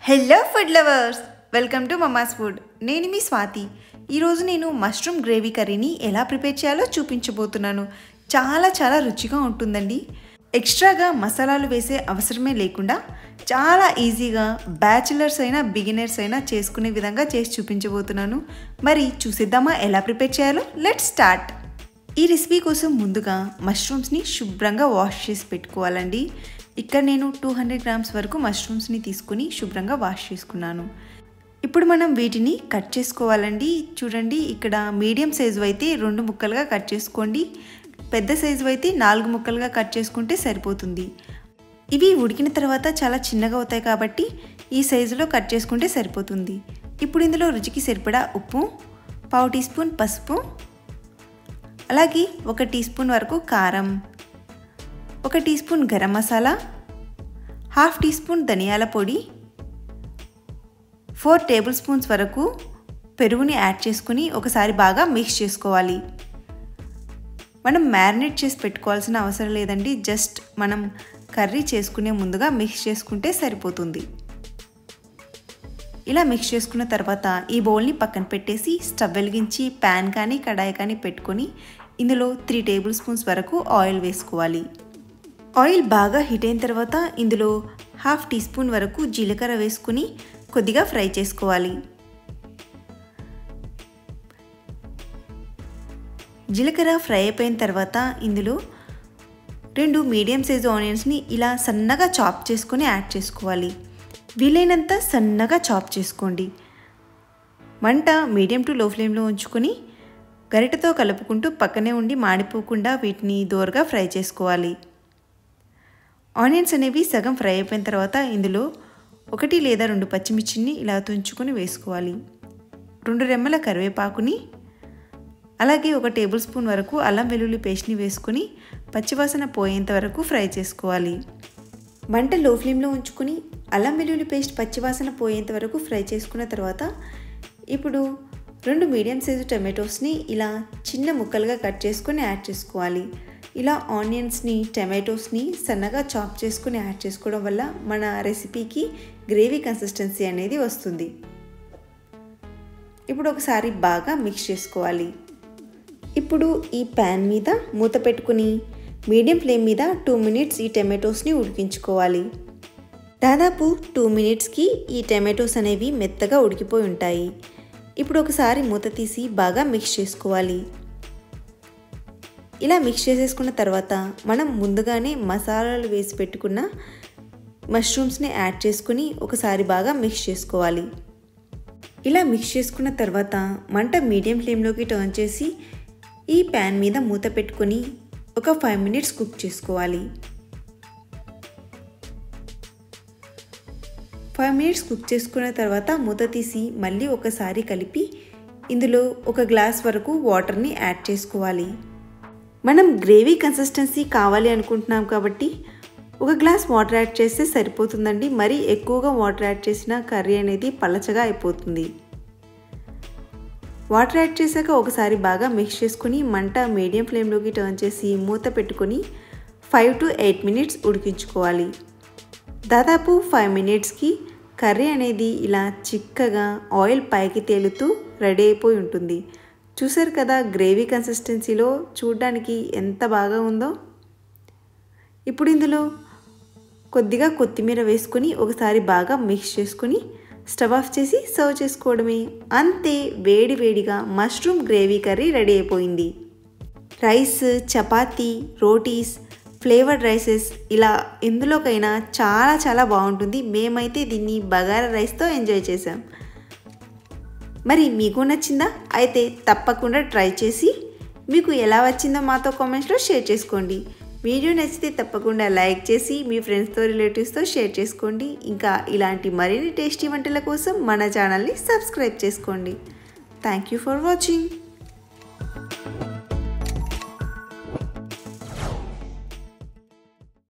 Hello food lovers, welcome to mama's food. నేను మీ స్వాతి. ఈరోజు నేను మష్రూమ్ గ్రేవీ కర్రీని ఎలా ప్రిపేర్ చేయాలో చూపించబోతున్నాను. చాలా రుచిగా ఉంటుందండి. ఎక్స్ట్రాగా మసాలాలు వేసే అవసరమే లేకుండా చాలా ఈజీగా బ్యాచిలర్స్ అయినా బిగినర్స్ అయినా చేసుకునే విధంగా చేసి చూపించబోతున్నాను. మరి చూసేద్దామా ఎలా ప్రిపేర్ చేయాలో? Let's start. ఈ రెసిపీ కోసం ముందుగా మష్రూమ్స్ని శుభ్రంగా వాష్ చేసి పెట్టుకోవాలండి. ఇక్కడ నేను 200 గ్రామ్స్ వరకు మష్రూమ్స్ని తీసుకుని శుభ్రంగా వాష్ చేసుకున్నాను. ఇప్పుడు మనం వీటిని కట్ చేసుకోవాలండి. చూడండి, ఇక్కడ మీడియం సైజు అయితే 2 ముక్కలుగా కట్ చేసుకోండి. పెద్ద సైజు అయితే 4 ముక్కలుగా కట్ చేసుకుంటే సరిపోతుంది. ఇవి ఉడికిన తర్వాత చాలా చిన్నగా అవుతాయి కాబట్టి ఈ సైజులో కట్ చేసుకుంటే సరిపోతుంది. ఇప్పుడు ఇందులో రుచికి సరిపడా ఉప్పు, 1/2 టీ స్పూన్ పసుపు, అలాగే 1 టీ స్పూన్ వరకు కారం, 1 teaspoon garam masala, 1/2 teaspoon ధనియాల పొడి, 4 టేబుల్ స్పూన్స్ వరకు పెరుగుని యాడ్ చేసుకుని ఒకసారి బాగా మిక్స్ చేసుకోవాలి. మనం మ్యారినేట్ చేసి పెట్టుకోవాల్సిన అవసరం లేదండి. జస్ట్ మనం కర్రీ చేసుకునే ముందుగా మిక్స్ చేసుకుంటే సరిపోతుంది. ఇలా మిక్స్ చేసుకున్న తర్వాత ఈ బౌల్ని పక్కన పెట్టేసి స్టవ్ వెలిగించి ప్యాన్ కానీ కడాయి కానీ పెట్టుకొని ఇందులో 3 టేబుల్ స్పూన్స్ వరకు ఆయిల్ వేసుకోవాలి. ఆయిల్ బాగా హీట్ అయిన తర్వాత ఇందులో 1/2 టీ స్పూన్ వరకు జీలకర్ర వేసుకుని కొద్దిగా ఫ్రై చేసుకోవాలి. జీలకర్ర ఫ్రై అయిపోయిన తర్వాత ఇందులో 2 మీడియం సైజు ఆనియన్స్ని ఇలా సన్నగా చాప్ చేసుకొని యాడ్ చేసుకోవాలి. వీలైనంత సన్నగా చాప్ చేసుకోండి. మంట మీడియం టు లో ఫ్లేమ్లో ఉంచుకొని గరిటెతో కలుపుకుంటూ పక్కనే ఉండి మాడిపోకుండా వీటిని దోరగా ఫ్రై చేసుకోవాలి. ఆనియన్స్ అనేవి సగం ఫ్రై అయిపోయిన తర్వాత ఇందులో 1 లేదా 2 పచ్చిమిర్చిని ఇలా తుంచుకొని వేసుకోవాలి. 2 రెమ్మల కరివేపాకుని, అలాగే 1 టేబుల్ స్పూన్ వరకు అల్లం వెల్లుల్లి పేస్ట్ని వేసుకొని పచ్చివాసన పోయేంత వరకు ఫ్రై చేసుకోవాలి. మంట లో ఫ్లేమ్లో ఉంచుకొని అల్లం వెల్లుల్లి పేస్ట్ పచ్చివాసన పోయేంత వరకు ఫ్రై చేసుకున్న తర్వాత ఇప్పుడు 2 మీడియం సైజు టమాటోస్ని ఇలా చిన్న ముక్కలుగా కట్ చేసుకొని యాడ్ చేసుకోవాలి. ఇలా ఆనియన్స్ని టమాటోస్ని సన్నగా చాప్ చేసుకుని యాడ్ చేసుకోవడం వల్ల మన రెసిపీకి గ్రేవీ కన్సిస్టెన్సీ అనేది వస్తుంది. ఇప్పుడు ఒకసారి బాగా మిక్స్ చేసుకోవాలి. ఇప్పుడు ఈ ప్యాన్ మీద మూత పెట్టుకుని మీడియం ఫ్లేమ్ మీద 2 మినిట్స్ ఈ టమాటోస్ని ఉడికించుకోవాలి. దాదాపు 2 మినిట్స్కి ఈ టమాటోస్ అనేవి మెత్తగా ఉడికిపోయి ఉంటాయి. ఇప్పుడు ఒకసారి మూత తీసి బాగా మిక్స్ చేసుకోవాలి. ఇలా మిక్స్ చేసేసుకున్న తర్వాత మనం ముందుగానే మసాలాలు వేసి పెట్టుకున్న మష్రూమ్స్ని యాడ్ చేసుకుని ఒకసారి బాగా మిక్స్ చేసుకోవాలి. ఇలా మిక్స్ చేసుకున్న తర్వాత మంట మీడియం ఫ్లేమ్లోకి టర్న్ చేసి ఈ ప్యాన్ మీద మూత పెట్టుకొని ఒక 5 మినిట్స్ కుక్ చేసుకోవాలి. 5 మినిట్స్ కుక్ చేసుకున్న తర్వాత మూత తీసి మళ్ళీ ఒకసారి కలిపి ఇందులో 1 గ్లాస్ వరకు వాటర్ని యాడ్ చేసుకోవాలి. మనం గ్రేవీ కన్సిస్టెన్సీ కావాలి అనుకుంటున్నాం కాబట్టి 1 గ్లాస్ వాటర్ యాడ్ చేస్తే సరిపోతుందండి. మరీ ఎక్కువగా వాటర్ యాడ్ చేసిన కర్రీ అనేది పలచగా అయిపోతుంది. వాటర్ యాడ్ చేశాక ఒకసారి బాగా మిక్స్ చేసుకుని మంట మీడియం ఫ్లేమ్లోకి టర్న్ చేసి మూత పెట్టుకొని 5 to 8 మినిట్స్ ఉడికించుకోవాలి. దాదాపు 5 మినిట్స్కి కర్రీ అనేది ఇలా చిక్కగా ఆయిల్ పైకి తేలుతూ రెడీ అయిపోయి ఉంటుంది. చూసారు కదా, గ్రేవీ కన్సిస్టెన్సీలో చూడడానికి ఎంత బాగా ఉందో. ఇప్పుడు ఇందులో కొద్దిగా కొత్తిమీర వేసుకొని ఒకసారి బాగా మిక్స్ చేసుకుని స్టవ్ ఆఫ్ చేసి సర్వ్ చేసుకోవడమే. అంతే, వేడివేడిగా మష్రూమ్ గ్రేవీ కర్రీ రెడీ అయిపోయింది. Rice, chapati, rotis, flavoured rises ఇలా ఎందులోకైనా చాలా బాగుంటుంది. మేమైతే దీన్ని బగారా రైస్తో ఎంజాయ్ చేసాం. మరి మీకు నచ్చిందా? అయితే తప్పకుండా ట్రై చేసి మీకు ఎలా వచ్చిందో మాతో కామెంట్స్లో షేర్ చేసుకోండి. వీడియో నచ్చితే తప్పకుండా లైక్ చేసి మీ ఫ్రెండ్స్తో రిలేటివ్స్తో షేర్ చేసుకోండి. ఇంకా ఇలాంటి మరిన్ని టేస్టీ వంటల కోసం మన ఛానల్ని సబ్స్క్రైబ్ చేసుకోండి. Thank you for watching.